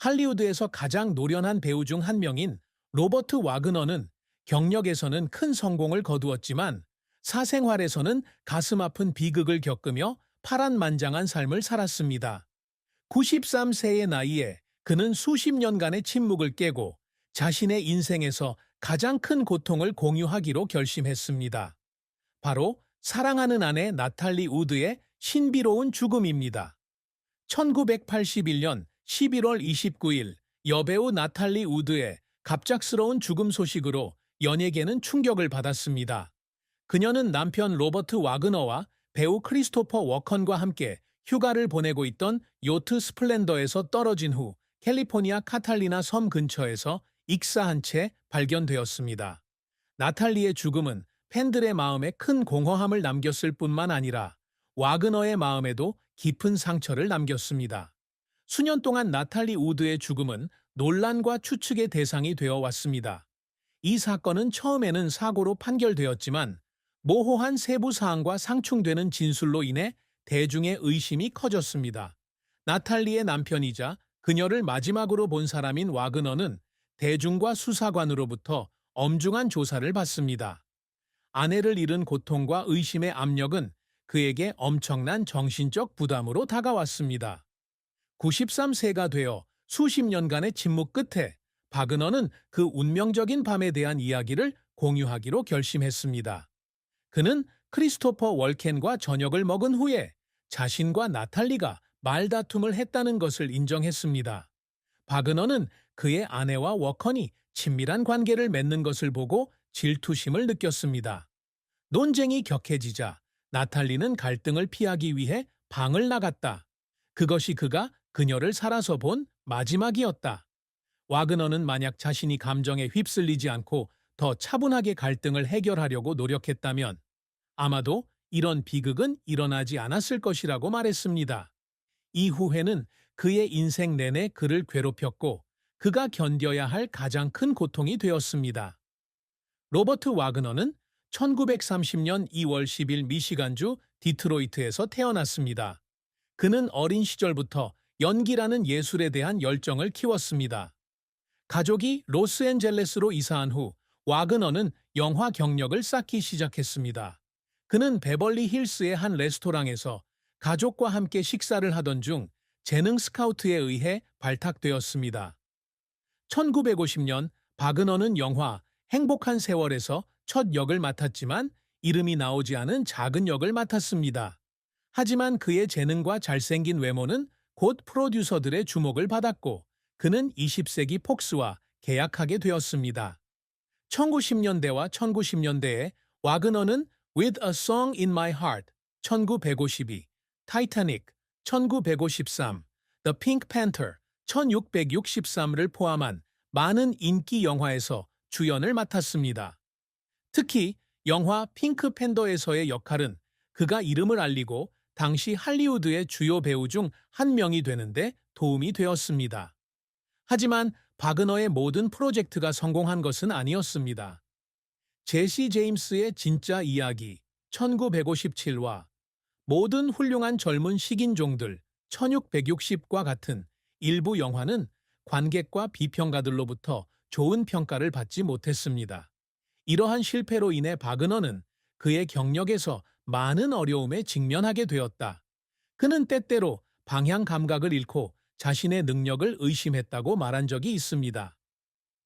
할리우드에서 가장 노련한 배우 중 한 명인 로버트 와그너는 경력에서는 큰 성공을 거두었지만 사생활에서는 가슴 아픈 비극을 겪으며 파란만장한 삶을 살았습니다. 93세의 나이에 그는 수십 년간의 침묵을 깨고 자신의 인생에서 가장 큰 고통을 공유하기로 결심했습니다. 바로 사랑하는 아내 나탈리 우드의 신비로운 죽음입니다. 1981년 11월 29일 여배우 나탈리 우드의 갑작스러운 죽음 소식으로 연예계는 충격을 받았습니다. 그녀는 남편 로버트 와그너와 배우 크리스토퍼 워컨과 함께 휴가를 보내고 있던 요트 스플렌더에서 떨어진 후 캘리포니아 카탈리나 섬 근처에서 익사한 채 발견되었습니다. 나탈리의 죽음은 팬들의 마음에 큰 공허함을 남겼을 뿐만 아니라 와그너의 마음에도 깊은 상처를 남겼습니다. 수년 동안 나탈리 우드의 죽음은 논란과 추측의 대상이 되어 왔습니다. 이 사건은 처음에는 사고로 판결되었지만 모호한 세부 사항과 상충되는 진술로 인해 대중의 의심이 커졌습니다. 나탈리의 남편이자 그녀를 마지막으로 본 사람인 와그너는 대중과 수사관으로부터 엄중한 조사를 받습니다. 아내를 잃은 고통과 의심의 압력은 그에게 엄청난 정신적 부담으로 다가왔습니다. 93세가 되어 수십 년간의 침묵 끝에 바그너는 그 운명적인 밤에 대한 이야기를 공유하기로 결심했습니다. 그는 크리스토퍼 월켄과 저녁을 먹은 후에 자신과 나탈리가 말다툼을 했다는 것을 인정했습니다. 바그너는 그의 아내와 워컨이 친밀한 관계를 맺는 것을 보고 질투심을 느꼈습니다. 논쟁이 격해지자 나탈리는 갈등을 피하기 위해 방을 나갔다. 그것이 그가 그녀를 살아서 본 마지막이었다. 와그너는 만약 자신이 감정에 휩쓸리지 않고 더 차분하게 갈등을 해결하려고 노력했다면 아마도 이런 비극은 일어나지 않았을 것이라고 말했습니다. 이후에는 그의 인생 내내 그를 괴롭혔고 그가 견뎌야 할 가장 큰 고통이 되었습니다. 로버트 와그너는 1930년 2월 10일 미시간주 디트로이트에서 태어났습니다. 그는 어린 시절부터 연기라는 예술에 대한 열정을 키웠습니다. 가족이 로스앤젤레스로 이사한 후 와그너는 영화 경력을 쌓기 시작했습니다. 그는 베벌리 힐스의 한 레스토랑에서 가족과 함께 식사를 하던 중 재능 스카우트에 의해 발탁되었습니다. 1950년 바그너는 영화 행복한 세월에서 첫 역을 맡았지만 이름이 나오지 않은 작은 역을 맡았습니다. 하지만 그의 재능과 잘생긴 외모는 곧 프로듀서들의 주목을 받았고 그는 20세기 폭스와 계약하게 되었습니다. 1910년대와 1910년대에 와그너는 With a Song in My Heart 1952, 타이타닉 1953, The Pink Panther 1663를 포함한 많은 인기 영화에서 주연을 맡았습니다. 특히 영화 핑크 팬더에서의 역할은 그가 이름을 알리고 당시 할리우드의 주요 배우 중 한 명이 되는데 도움이 되었습니다. 하지만 바그너의 모든 프로젝트가 성공한 것은 아니었습니다. 제시 제임스의 진짜 이야기 1957와 모든 훌륭한 젊은 식인종들 1660과 같은 일부 영화는 관객과 비평가들로부터 좋은 평가를 받지 못했습니다. 이러한 실패로 인해 바그너는 그의 경력에서 많은 어려움에 직면하게 되었다. 그는 때때로 방향 감각을 잃고 자신의 능력을 의심했다고 말한 적이 있습니다.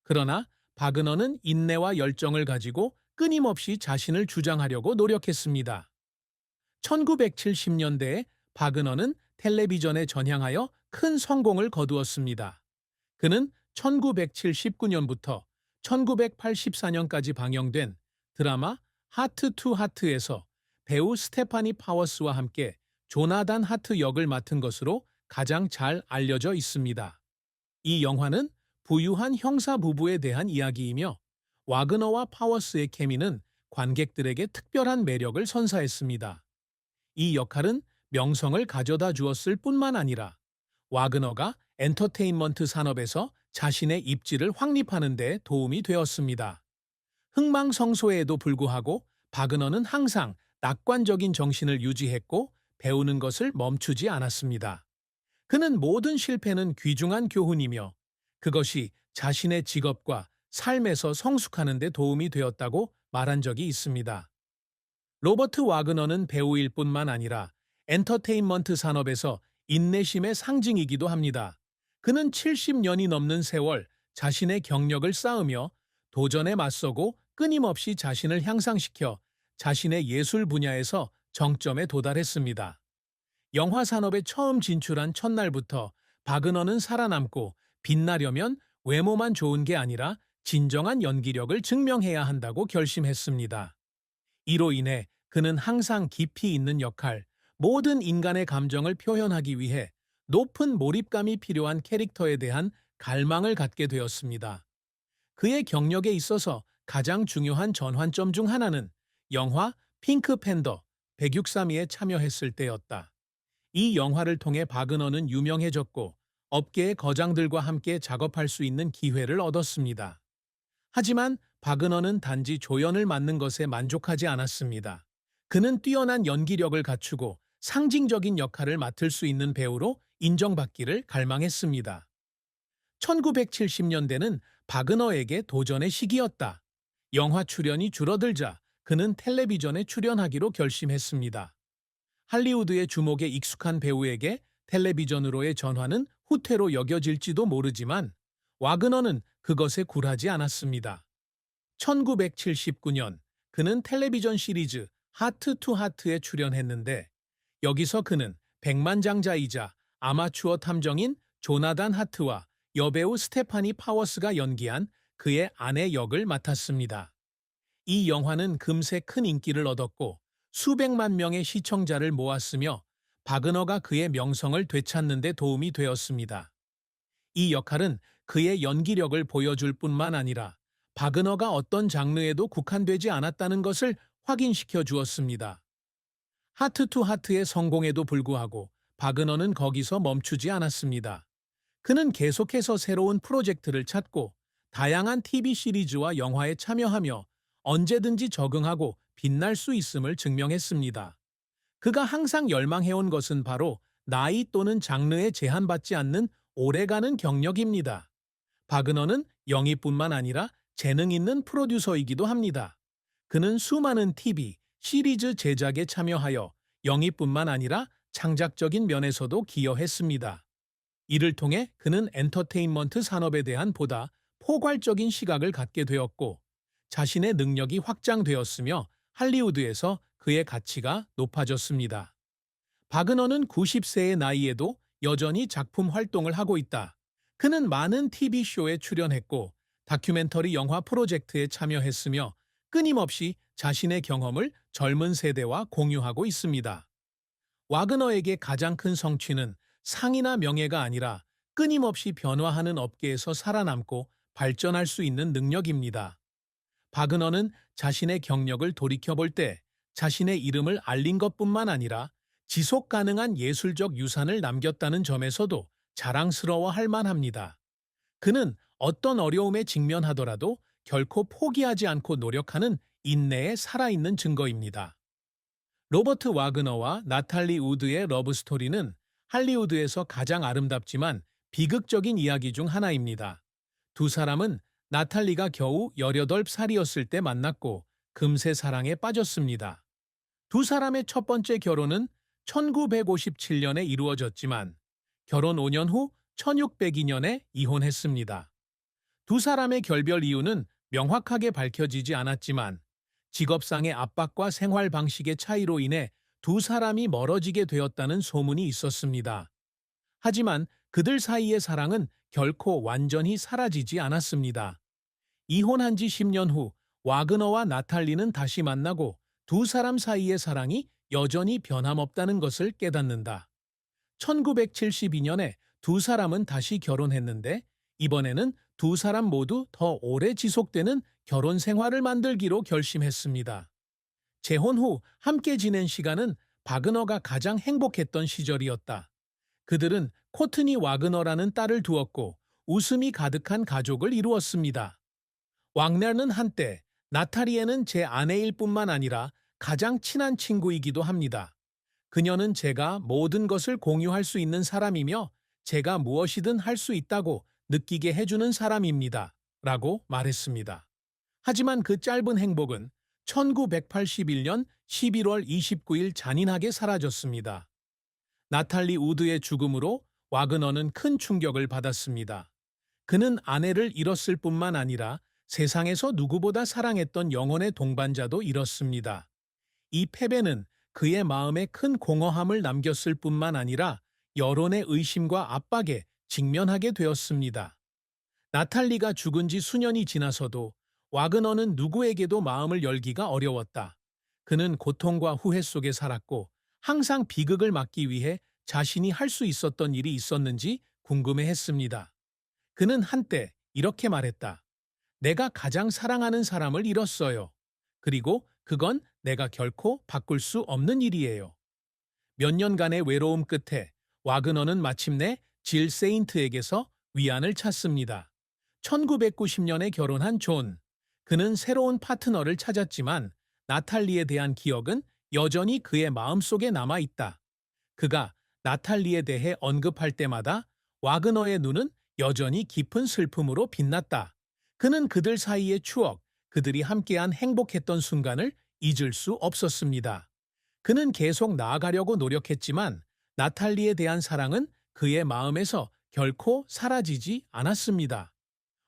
그러나 바그너는 인내와 열정을 가지고 끊임없이 자신을 주장하려고 노력했습니다. 1970년대에 바그너는 텔레비전에 전향하여 큰 성공을 거두었습니다. 그는 1979년부터 1984년까지 방영된 드라마 하트 투 하트에서 배우 스테파니 파워스와 함께 조나단 하트 역을 맡은 것으로 가장 잘 알려져 있습니다. 이 영화는 부유한 형사 부부에 대한 이야기이며 와그너와 파워스의 케미는 관객들에게 특별한 매력을 선사했습니다. 이 역할은 명성을 가져다 주었을 뿐만 아니라 와그너가 엔터테인먼트 산업에서 자신의 입지를 확립하는 데 도움이 되었습니다. 흥망성쇠에도 불구하고 바그너는 항상 낙관적인 정신을 유지했고 배우는 것을 멈추지 않았습니다. 그는 모든 실패는 귀중한 교훈이며 그것이 자신의 직업과 삶에서 성숙하는 데 도움이 되었다고 말한 적이 있습니다. 로버트 와그너는 배우일 뿐만 아니라 엔터테인먼트 산업에서 인내심의 상징이기도 합니다. 그는 70년이 넘는 세월 자신의 경력을 쌓으며 도전에 맞서고 끊임없이 자신을 향상시켜 자신의 예술 분야에서 정점에 도달했습니다. 영화 산업에 처음 진출한 첫날부터 바그너는 살아남고 빛나려면 외모만 좋은 게 아니라 진정한 연기력을 증명해야 한다고 결심했습니다. 이로 인해 그는 항상 깊이 있는 역할, 모든 인간의 감정을 표현하기 위해 높은 몰입감이 필요한 캐릭터에 대한 갈망을 갖게 되었습니다. 그의 경력에 있어서 가장 중요한 전환점 중 하나는 영화 핑크 팬더 163에 참여했을 때였다. 이 영화를 통해 바그너는 유명해졌고 업계의 거장들과 함께 작업할 수 있는 기회를 얻었습니다. 하지만 바그너는 단지 조연을 맡는 것에 만족하지 않았습니다. 그는 뛰어난 연기력을 갖추고 상징적인 역할을 맡을 수 있는 배우로 인정받기를 갈망했습니다. 1970년대는 바그너에게 도전의 시기였다. 영화 출연이 줄어들자 그는 텔레비전에 출연하기로 결심했습니다. 할리우드의 주목에 익숙한 배우에게 텔레비전으로의 전환은 후퇴로 여겨질지도 모르지만 와그너는 그것에 굴하지 않았습니다. 1979년 그는 텔레비전 시리즈 하트 투 하트에 출연했는데 여기서 그는 백만장자이자 아마추어 탐정인 조나단 하트와 여배우 스테파니 파워스가 연기한 그의 아내 역을 맡았습니다. 이 영화는 금세 큰 인기를 얻었고 수백만 명의 시청자를 모았으며 바그너가 그의 명성을 되찾는 데 도움이 되었습니다. 이 역할은 그의 연기력을 보여줄 뿐만 아니라 바그너가 어떤 장르에도 국한되지 않았다는 것을 확인시켜 주었습니다. 하트 투 하트의 성공에도 불구하고 바그너는 거기서 멈추지 않았습니다. 그는 계속해서 새로운 프로젝트를 찾고 다양한 TV 시리즈와 영화에 참여하며 언제든지 적응하고 빛날 수 있음을 증명했습니다. 그가 항상 열망해온 것은 바로 나이 또는 장르에 제한받지 않는 오래가는 경력입니다. 바그너는 영희뿐만 아니라 재능 있는 프로듀서이기도 합니다. 그는 수많은 TV, 시리즈 제작에 참여하여 영희뿐만 아니라 창작적인 면에서도 기여했습니다. 이를 통해 그는 엔터테인먼트 산업에 대한 보다 포괄적인 시각을 갖게 되었고 자신의 능력이 확장되었으며 할리우드에서 그의 가치가 높아졌습니다. 바그너는 90세의 나이에도 여전히 작품 활동을 하고 있다. 그는 많은 TV쇼에 출연했고 다큐멘터리 영화 프로젝트에 참여했으며 끊임없이 자신의 경험을 젊은 세대와 공유하고 있습니다. 와그너에게 가장 큰 성취는 상이나 명예가 아니라 끊임없이 변화하는 업계에서 살아남고 발전할 수 있는 능력입니다. 바그너는 자신의 경력을 돌이켜볼 때 자신의 이름을 알린 것뿐만 아니라 지속 가능한 예술적 유산을 남겼다는 점에서도 자랑스러워할 만합니다. 그는 어떤 어려움에 직면하더라도 결코 포기하지 않고 노력하는 인내의 살아있는 증거입니다. 로버트 와그너와 나탈리 우드의 러브스토리는 할리우드에서 가장 아름답지만 비극적인 이야기 중 하나입니다. 두 사람은 나탈리가 겨우 18살이었을 때 만났고 금세 사랑에 빠졌습니다. 두 사람의 첫 번째 결혼은 1957년에 이루어졌지만 결혼 5년 후 1602년에 이혼했습니다. 두 사람의 결별 이유는 명확하게 밝혀지지 않았지만 직업상의 압박과 생활 방식의 차이로 인해 두 사람이 멀어지게 되었다는 소문이 있었습니다. 하지만 그들 사이의 사랑은 결코 완전히 사라지지 않았습니다. 이혼한 지 10년 후 와그너와 나탈리는 다시 만나고 두 사람 사이의 사랑이 여전히 변함없다는 것을 깨닫는다. 1972년에 두 사람은 다시 결혼했는데 이번에는 두 사람 모두 더 오래 지속되는 결혼 생활을 만들기로 결심했습니다. 재혼 후 함께 지낸 시간은 바그너가 가장 행복했던 시절이었다. 그들은 코트니 와그너라는 딸을 두었고 웃음이 가득한 가족을 이루었습니다. 왁네르는 한때 나탈리에는 제 아내일 뿐만 아니라 가장 친한 친구이기도 합니다. 그녀는 제가 모든 것을 공유할 수 있는 사람이며 제가 무엇이든 할 수 있다고 느끼게 해주는 사람입니다. 라고 말했습니다. 하지만 그 짧은 행복은 1981년 11월 29일 잔인하게 사라졌습니다. 나탈리 우드의 죽음으로 와그너는 큰 충격을 받았습니다. 그는 아내를 잃었을 뿐만 아니라 세상에서 누구보다 사랑했던 영혼의 동반자도 잃었습니다. 이 패배는 그의 마음에 큰 공허함을 남겼을 뿐만 아니라 여론의 의심과 압박에 직면하게 되었습니다. 나탈리가 죽은 지 수년이 지나서도 와그너는 누구에게도 마음을 열기가 어려웠다. 그는 고통과 후회 속에 살았고 항상 비극을 막기 위해 자신이 할 수 있었던 일이 있었는지 궁금해했습니다. 그는 한때 이렇게 말했다. 내가 가장 사랑하는 사람을 잃었어요. 그리고 그건 내가 결코 바꿀 수 없는 일이에요. 몇 년간의 외로움 끝에 와그너는 마침내 질 세인트에게서 위안을 찾습니다. 1990년에 결혼한 존. 그는 새로운 파트너를 찾았지만 나탈리에 대한 기억은 여전히 그의 마음속에 남아있다. 그가 나탈리에 대해 언급할 때마다 와그너의 눈은 여전히 깊은 슬픔으로 빛났다. 그는 그들 사이의 추억, 그들이 함께한 행복했던 순간을 잊을 수 없었습니다. 그는 계속 나아가려고 노력했지만 나탈리에 대한 사랑은 그의 마음에서 결코 사라지지 않았습니다.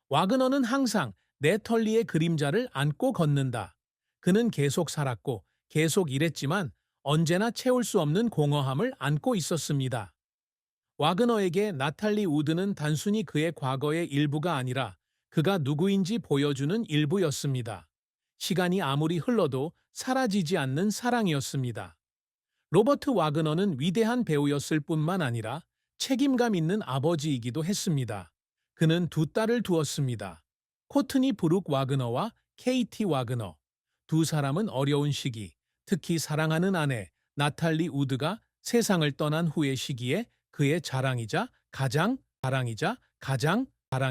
와그너는 항상 네털리의 그림자를 안고 걷는다. 그는 계속 살았고 계속 일했지만 언제나 채울 수 없는 공허함을 안고 있었습니다. 와그너에게 나탈리 우드는 단순히 그의 과거의 일부가 아니라 그가 누구인지 보여주는 일부였습니다. 시간이 아무리 흘러도 사라지지 않는 사랑이었습니다. 로버트 와그너는 위대한 배우였을 뿐만 아니라 책임감 있는 아버지이기도 했습니다. 그는 두 딸을 두었습니다. 코트니 브룩 와그너와 케이티 와그너. 두 사람은 어려운 시기, 특히 사랑하는 아내 나탈리 우드가 세상을 떠난 후의 시기에 그의 자랑이자 가장